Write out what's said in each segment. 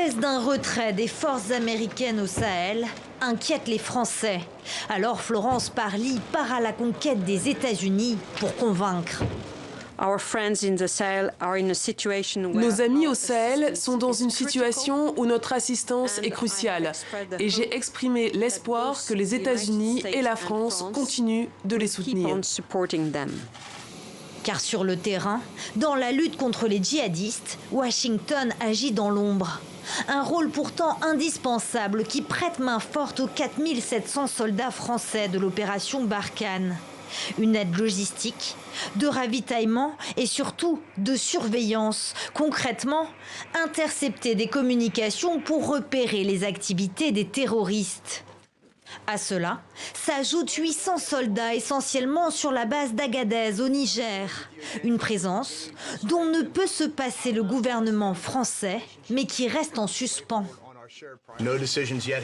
l'hypothèse d'un retrait des forces américaines au Sahel inquiète les Français. Alors Florence Parly part à la conquête des États-Unis pour convaincre. Nos amis au Sahel sont dans une situation où notre assistance est cruciale et j'ai exprimé l'espoir que les États-Unis et la France continuent de les soutenir. Car sur le terrain, dans la lutte contre les djihadistes, Washington agit dans l'ombre. Un rôle pourtant indispensable qui prête main forte aux 4700 soldats français de l'opération Barkhane. Une aide logistique, de ravitaillement et surtout de surveillance. Concrètement, intercepter des communications pour repérer les activités des terroristes. À cela s'ajoutent 800 soldats essentiellement sur la base d'Agadez au Niger. Une présence dont ne peut se passer le gouvernement français, mais qui reste en suspens.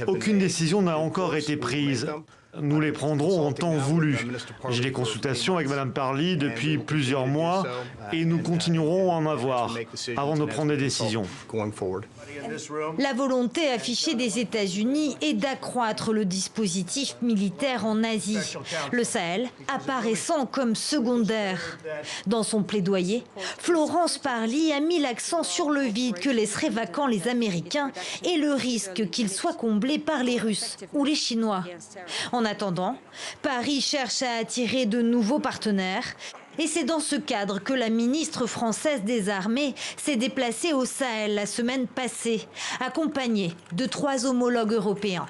Aucune décision n'a encore été prise. Nous les prendrons en temps voulu. J'ai des consultations avec Mme Parly depuis plusieurs mois et nous continuerons à en avoir avant de prendre des décisions. La volonté affichée des États-Unis est d'accroître le dispositif militaire en Asie, le Sahel apparaissant comme secondaire. Dans son plaidoyer, Florence Parly a mis l'accent sur le vide que laisseraient vacant les Américains et le risque qu'il soit comblé par les Russes ou les Chinois. En attendant, Paris cherche à attirer de nouveaux partenaires. Et c'est dans ce cadre que la ministre française des Armées s'est déplacée au Sahel la semaine passée, accompagnée de 3 homologues européens.